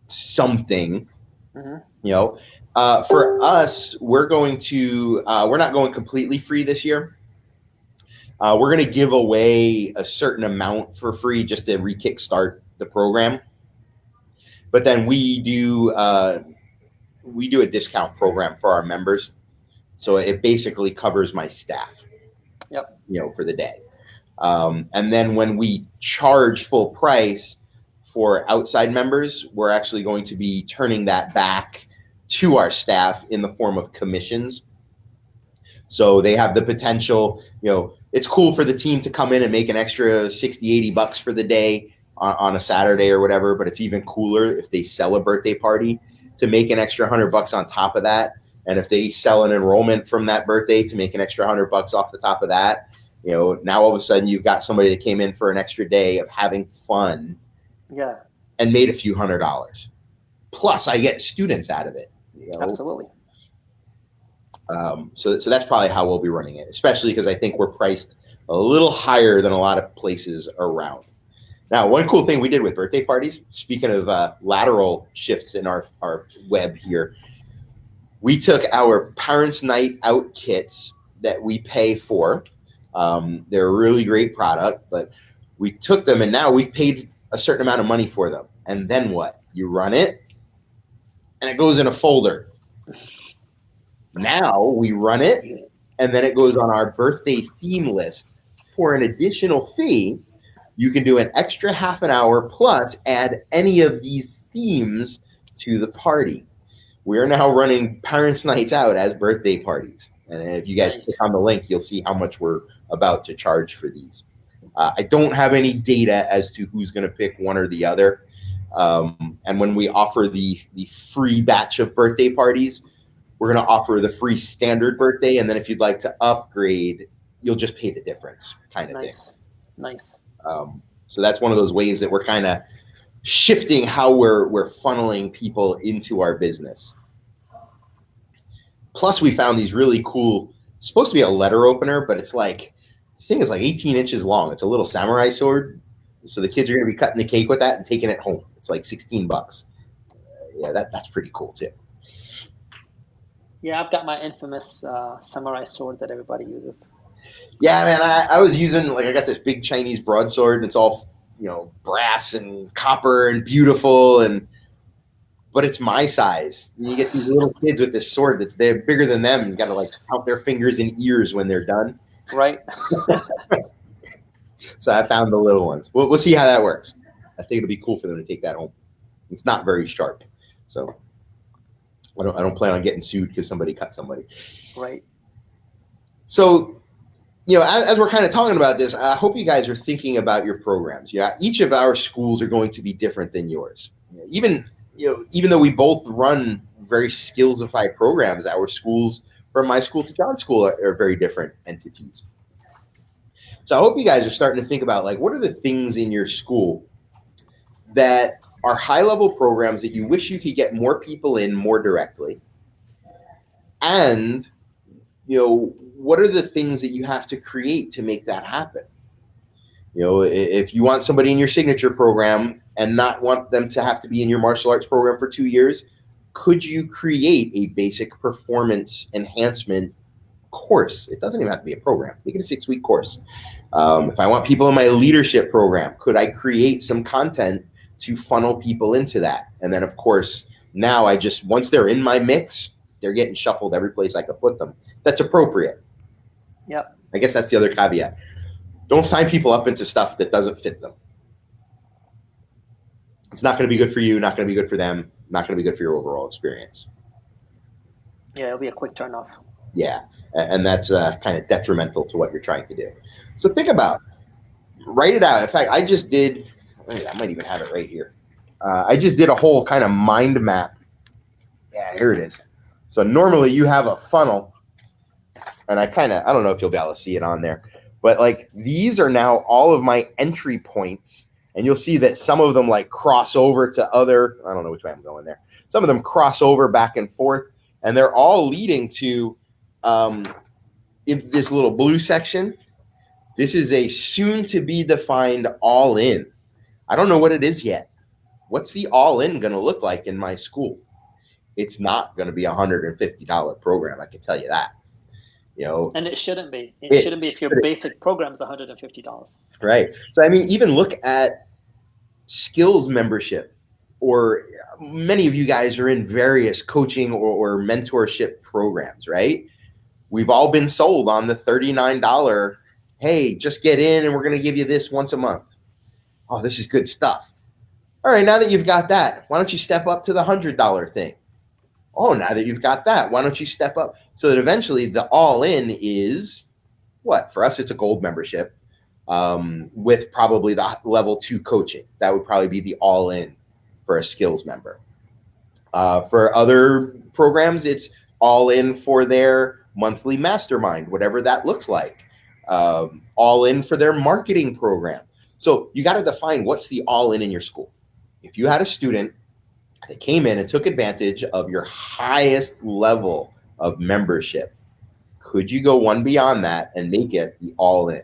something, for us, we're not going completely free this year. We're going to give away a certain amount for free just to re-kickstart the program. But then we do a discount program for our members. So it basically covers my staff, for the day. And then when we charge full price for outside members, we're actually going to be turning that back to our staff in the form of commissions. So they have the potential, it's cool for the team to come in and make an extra 60, 80 bucks for the day on a Saturday or whatever, but it's even cooler if they sell a birthday party to make an extra $100 on top of that. And if they sell an enrollment from that birthday to make an extra $100 off the top of that, now all of a sudden you've got somebody that came in for an extra day of having fun Yeah. and made a few $100s. Plus, I get students out of it. Absolutely. So that's probably how we'll be running it, especially because I think we're priced a little higher than a lot of places around. Now, one cool thing we did with birthday parties, speaking of lateral shifts in our web here, we took our Parents' Night Out kits that we pay for. They're a really great product, but we took them and now we've paid a certain amount of money for them. And then what? You run it and it goes in a folder. Now we run it and then it goes on our birthday theme list. For an additional fee, you can do an extra half an hour plus add any of these themes to the party. We're now running Parents' Nights Out as birthday parties. And if you guys click on the link, you'll see how much we're about to charge for these. I don't have any data as to who's going to pick one or the other. And when we offer the free batch of birthday parties, we're going to offer the free standard birthday. And then if you'd like to upgrade, you'll just pay the difference kind of thing. Nice. So that's one of those ways that we're kind of shifting how we're funneling people into our business. Plus, we found these really cool, it's supposed to be a letter opener, but it's like, the thing is like 18 inches long. It's a little samurai sword. So the kids are going to be cutting the cake with that and taking it home. It's like $16. Yeah, that's pretty cool too. Yeah, I've got my infamous samurai sword that everybody uses. Yeah, man, I was using, like, I got this big Chinese broadsword, and it's all, brass and copper and beautiful, but it's my size. And you get these little kids with this sword they're bigger than them, and you got to, like, count their fingers and ears when they're done. Right. So I found the little ones. We'll see how that works. I think it'll be cool for them to take that home. It's not very sharp, so I don't plan on getting sued because somebody cut somebody. Right. So, as we're kind of talking about this, I hope you guys are thinking about your programs. Each of our schools are going to be different than yours. Even though we both run very Skillzified programs, our schools, from my school to John's school, are very different entities. So I hope you guys are starting to think about, like, what are the things in your school that are high-level programs that you wish you could get more people in more directly, and what are the things that you have to create to make that happen? If you want somebody in your signature program and not want them to have to be in your martial arts program for 2 years, could you create a basic performance enhancement course? It doesn't even have to be a program. Make it a 6-week course. If I want people in my leadership program, could I create some content to funnel people into that? And then, of course, now once they're in my mix, they're getting shuffled every place I could put them. That's appropriate. Yep. I guess that's the other caveat. Don't sign people up into stuff that doesn't fit them. It's not going to be good for you, not going to be good for them, not going to be good for your overall experience. Yeah, it'll be a quick turn off. Yeah, and that's kind of detrimental to what you're trying to do. So think about it. Write it out. In fact, I might even have it right here. I just did a whole kind of mind map. Yeah, here it is. So normally you have a funnel, and I don't know if you'll be able to see it on there, but like these are now all of my entry points, and you'll see that some of them like cross over to other, I don't know which way I'm going there. Some of them cross over back and forth, and they're all leading to in this little blue section. This is a soon to be defined all in. I don't know what it is yet. What's the all in going to look like in my school? It's not going to be $150 program. I can tell you that. And it shouldn't be. It shouldn't be if your basic program is $150. Right. So, I mean, even look at Skillz membership, or many of you guys are in various coaching or mentorship programs, right? We've all been sold on the $39, hey, just get in and we're going to give you this once a month. Oh, this is good stuff. All right, now that you've got that, why don't you step up to the $100 thing? Oh, now that you've got that, why don't you step up? So that eventually the all-in is what? For us, it's a gold membership with probably the level 2 coaching. That would probably be the all-in for a Skillz member. For other programs, it's all-in for their monthly mastermind, whatever that looks like. All-in for their marketing program. So you got to define what's the all-in in your school. if you had a student that came in and took advantage of your highest level of membership, could you go one beyond that and make it the all-in?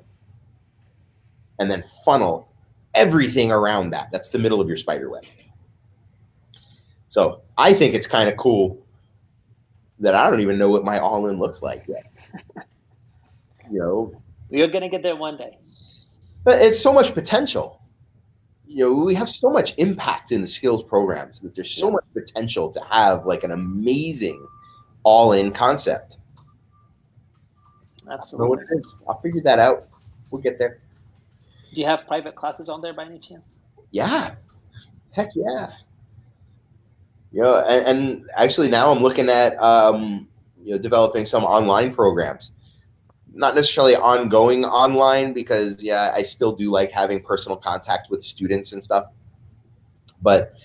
And then funnel everything around that. That's the middle of your spider web. So I think it's kind of cool that I don't even know what my all-in looks like yet. You're going to get there one day. But it's so much potential. We have so much impact in the Skillz programs that there's so much potential to have like an amazing all-in concept. Absolutely. I'll figure that out. We'll get there. Do you have private classes on there by any chance? Yeah. Heck yeah. And actually now I'm looking at developing some online programs. Not necessarily ongoing online because I still do like having personal contact with students and stuff. But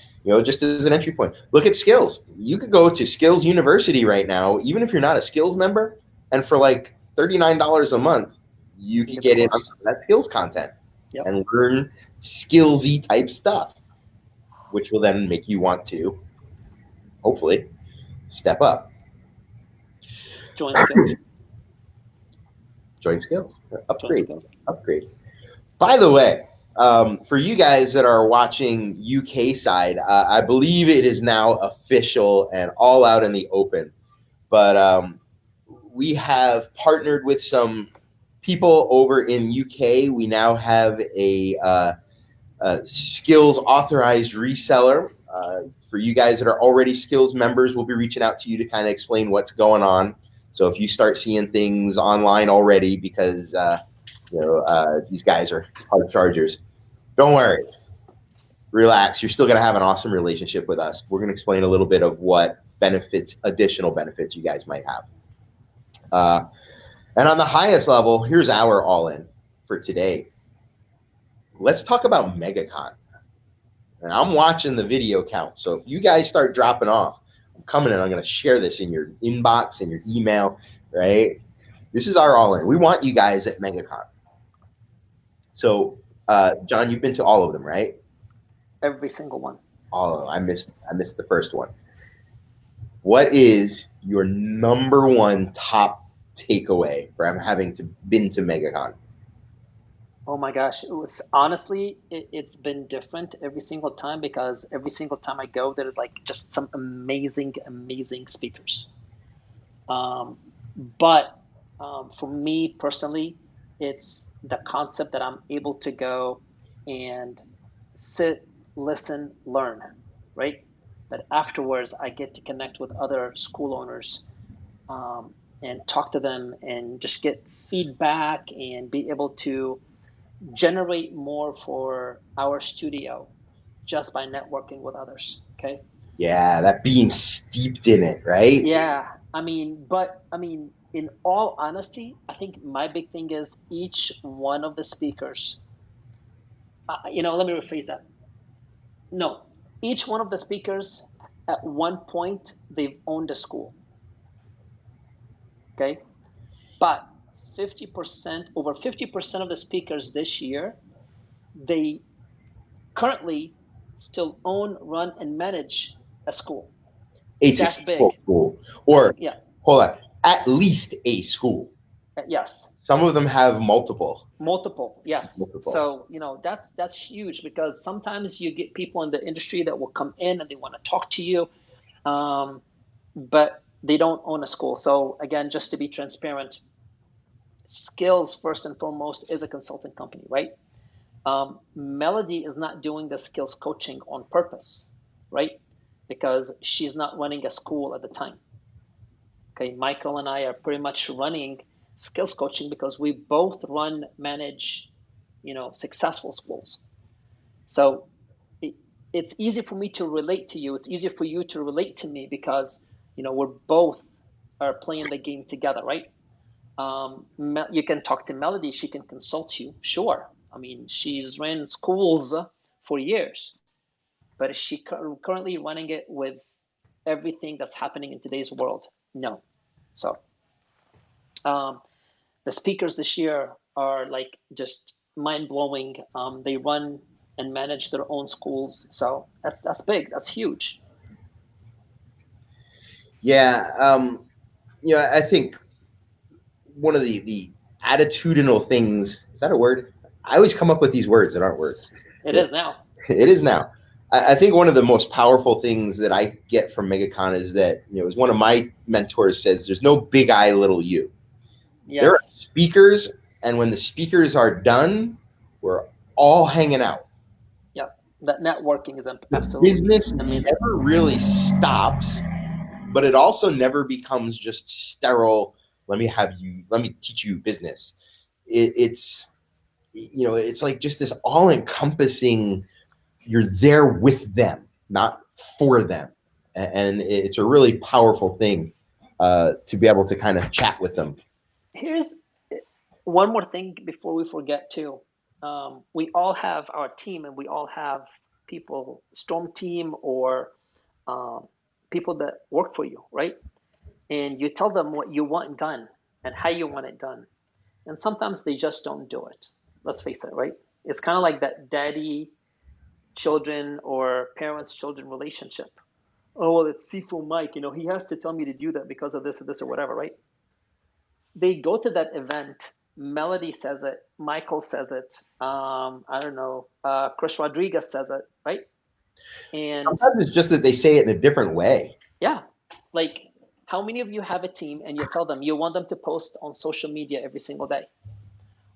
just as an entry point, look at Skillz. You could go to Skillz University right now, even if you're not a Skillz member, and for like $39 a month, you can get in on that Skillz content and learn Skillz-y type stuff, which will then make you want to, hopefully, step up. Join Skillz. Join Skillz. Upgrade. By the way, for you guys that are watching UK side, I believe it is now official and all out in the open. But we have partnered with some people over in UK. We now have a Skillz authorized reseller. For you guys that are already Skillz members, we'll be reaching out to you to kind of explain what's going on. So if you start seeing things online already because these guys are hard chargers, don't worry. Relax. You're still going to have an awesome relationship with us. We're going to explain a little bit of what additional benefits you guys might have. And on the highest level, here's our all-in for today. Let's talk about MegaCon. And I'm watching the video count. So if you guys start dropping off, I'm coming and I'm going to share this in your inbox and your email, right? This is our all-in. We want you guys at MegaCon. So, John, you've been to all of them, right? Every single one. Oh, I missed the first one. What is your number one top takeaway from having been to MegaCon? Oh my gosh, it was honestly, it's been different every single time because every single time I go, there's like just some amazing speakers. But for me personally, it's the concept that I'm able to go and sit, listen, learn, right? But afterwards, I get to connect with other school owners and talk to them and just get feedback and be able to generate more for our studio just by networking with others. Okay. Yeah, that being steeped in it, right? Yeah. In all honesty, I think my big thing is each one of the speakers, let me rephrase that. No, each one of the speakers at one point, they've owned a school. Okay. But over 50% of the speakers this year, they currently still own, run, and manage a school. That's big. School. Or, hold on, at least a school. Yes. Some of them have multiple. Yes. So, that's huge because sometimes you get people in the industry that will come in and they want to talk to you, but they don't own a school. So again, just to be transparent, Skillz, first and foremost, is a consulting company, right? Melody is not doing the Skillz coaching on purpose, right? Because she's not running a school at the time. Okay, Michael and I are pretty much running Skillz coaching because we both manage, successful schools. So it's easy for me to relate to you. It's easier for you to relate to me because, we're both are playing the game together, right? You can talk to Melody. She can consult you. Sure. I mean, she's ran schools for years, but is she currently running it with everything that's happening in today's world? No. So the speakers this year are like just mind blowing. They run and manage their own schools. So that's big. That's huge. Yeah. I think one of the attitudinal things, is that a word? I always come up with these words that aren't words. It is now. It is now. I think one of the most powerful things that I get from MegaCon is that, as one of my mentors says, there's no big I, little you. Yes. There are speakers, and when the speakers are done, we're all hanging out. Yep. That networking is absolutely business amazing. Never really stops, but it also never becomes just sterile. Let me teach you business. It's like just this all-encompassing, you're there with them, not for them. And it's a really powerful thing to be able to kind of chat with them. Here's one more thing before we forget too. We all have our team, and we all have people, storm team, or people that work for you, right? And you tell them what you want done and how you want it done. And sometimes they just don't do it. Let's face it, right? It's kind of like that daddy children or parents children relationship. Oh, well, it's Sifu Mike. He has to tell me to do that because of this or this or whatever, right? They go to that event. Melody says it. Michael says it. I don't know. Chris Rodriguez says it, right? And sometimes it's just that they say it in a different way. Yeah. Like, how many of you have a team and you tell them you want them to post on social media every single day?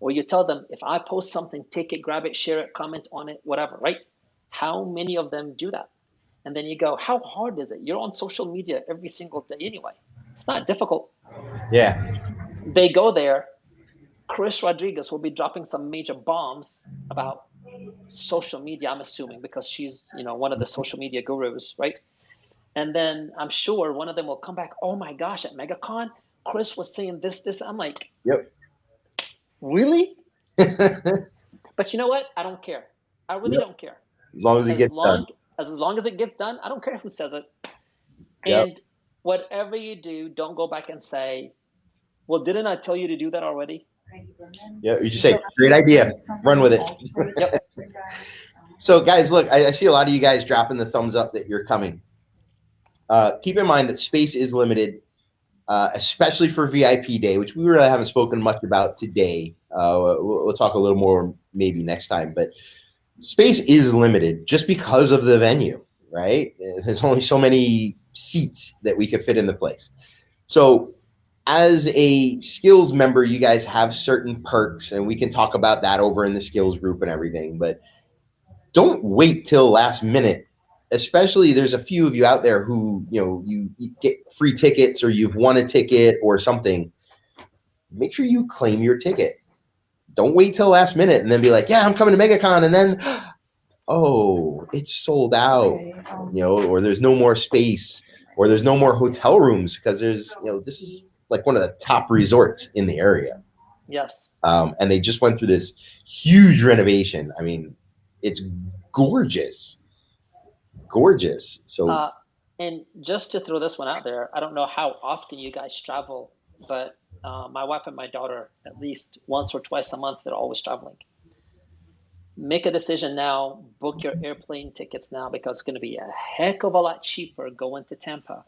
Or you tell them, if I post something, take it, grab it, share it, comment on it, whatever, right? How many of them do that? And then you go, how hard is it? You're on social media every single day anyway. It's not difficult. Yeah. They go there. Chris Rodriguez will be dropping some major bombs about social media, I'm assuming, because she's, one of the social media gurus, right? And then I'm sure one of them will come back, oh my gosh, at MegaCon, Chris was saying this. I'm like, yep. Really? But you know what? I don't care. I really don't care. As long as it gets done. As long as it gets done, I don't care who says it. Yep. And whatever you do, don't go back and say, well, didn't I tell you to do that already? Yeah, you just say, great idea. Run with it. Yep. So, guys, look, I see a lot of you guys dropping the thumbs up that you're coming. Keep in mind that space is limited, especially for VIP Day, which we really haven't spoken much about today. We'll talk a little more maybe next time, but space is limited just because of the venue, right? There's only so many seats that we could fit in the place. So as a Skillz member, you guys have certain perks, and we can talk about that over in the Skillz group and everything, but don't wait till last minute. Especially there's a few of you out there who, you get free tickets or you've won a ticket or something. Make sure you claim your ticket. Don't wait till last minute and then be like, yeah, I'm coming to MegaCon. And then, oh, it's sold out, or there's no more space, or there's no more hotel rooms because there's, this is like one of the top resorts in the area. Yes. And they just went through this huge renovation. I mean, it's gorgeous. So and just to throw this one out there, I don't know how often you guys travel, but my wife and my daughter, at least once or twice a month, they're always traveling. Make a decision now, book your airplane tickets now, because it's going to be a heck of a lot cheaper going to Tampa,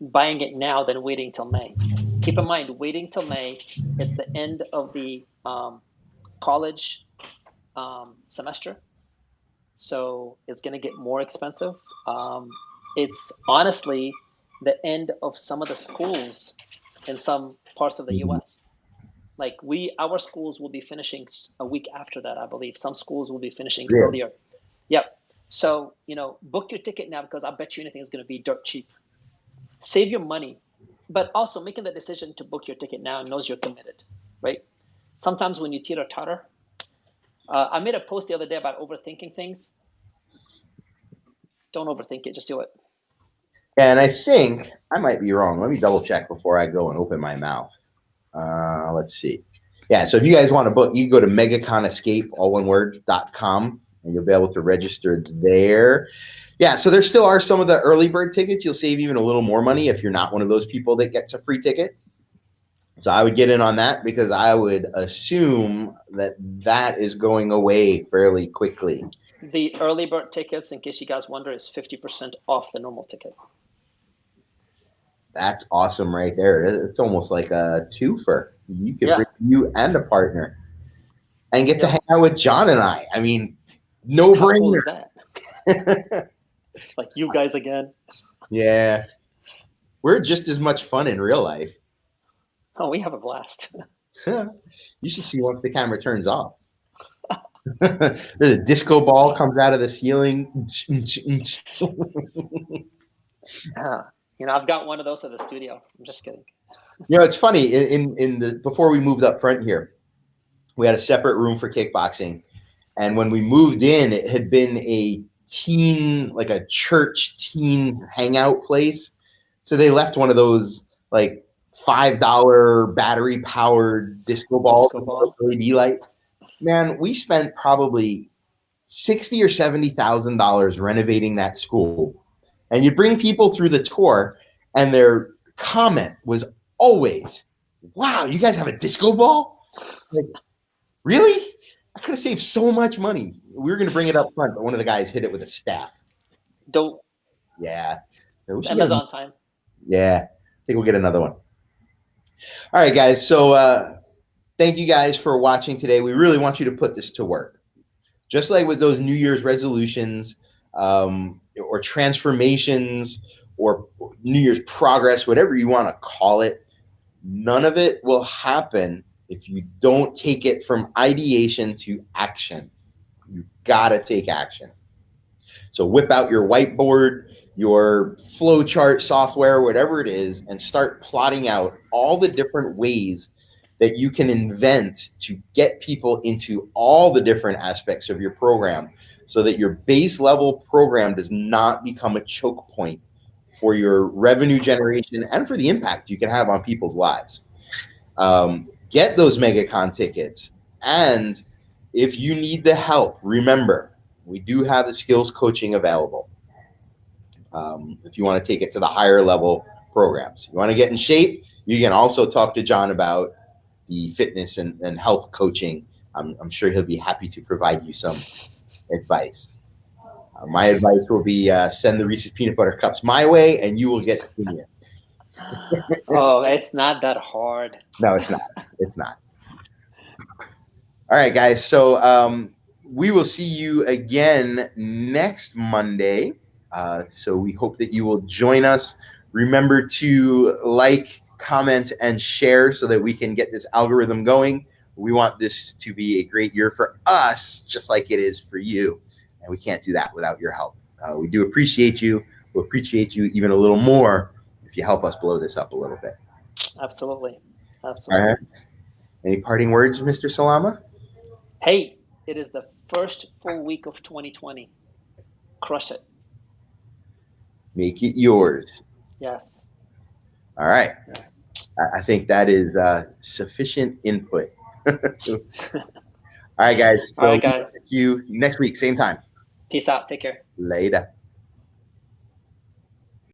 buying it now than waiting till May. Keep in mind, waiting till May, it's the end of the college semester. So it's going to get more expensive. It's honestly the end of some of the schools in some parts of the U.S. Like our schools will be finishing a week after that, I believe. Some schools will be finishing earlier. Yep. So, book your ticket now, because I bet you anything is going to be dirt cheap. Save your money, but also making the decision to book your ticket now knows you're committed, right? Sometimes when you teeter-totter, I made a post the other day about overthinking things. Don't overthink it. Just do it. And I think I might be wrong. Let me double check before I go and open my mouth. Let's see. Yeah, so if you guys want to book, you can go to megaconescape, all one word, .com, and you'll be able to register there. Yeah, so there still are some of the early bird tickets. You'll save even a little more money if you're not one of those people that gets a free ticket. So I would get in on that because I would assume that that is going away fairly quickly. The early bird tickets, in case you guys wonder, is 50% off the normal ticket. That's awesome right there. It's almost like a twofer. You could Yeah. bring you and a partner and get to Yep. hang out with John and I. I mean, no How cool is brainer. that? Like you guys again. Yeah. We're just as much fun in real life. Oh, we have a blast. You should see once the camera turns off. There's a disco ball comes out of the ceiling. I've got one of those at the studio. I'm just kidding. It's funny. In the before we moved up front here, we had a separate room for kickboxing, and when we moved in, it had been a teen, like a church teen hangout place. So they left one of those like $5 battery powered disco balls with LED lights. Man, we spent probably $60,000 or $70,000 renovating that school. And you bring people through the tour, and their comment was always, "Wow, you guys have a disco ball? Like, really? I could have saved so much money." We were going to bring it up front, but one of the guys hit it with a staff. Dope. Yeah. Amazon time. Yeah. I think we'll get another one. All right, guys. So thank you guys for watching today. We really want you to put this to work. Just like with those New Year's resolutions or transformations or New Year's progress, whatever you want to call it, none of it will happen if you don't take it from ideation to action. You got to take action. So whip out your whiteboard, your flowchart software, whatever it is, and start plotting out all the different ways that you can invent to get people into all the different aspects of your program so that your base level program does not become a choke point for your revenue generation and for the impact you can have on people's lives. Get those MegaCon tickets. And if you need the help, remember, we do have the Skillz coaching available. If you want to take it to the higher level programs, you want to get in shape, you can also talk to John about the fitness and health coaching. I'm sure he'll be happy to provide you some advice. My advice will be send the Reese's Peanut Butter Cups my way, and you will get skinnier. Oh, it's not that hard. No, it's not. It's not. All right, guys. So we will see you again next Monday. So we hope that you will join us. Remember to like, comment, and share so that we can get this algorithm going. We want this to be a great year for us, just like it is for you. And we can't do that without your help. We do appreciate you. We'll appreciate you even a little more if you help us blow this up a little bit. Absolutely. Absolutely. All right. Any parting words, Mr. Salama? Hey, it is the first full week of 2020. Crush it. Make it yours. Yes. All right. I think that is sufficient input. All right, guys. All right, guys. See you next week, same time. Peace out. Take care. Later.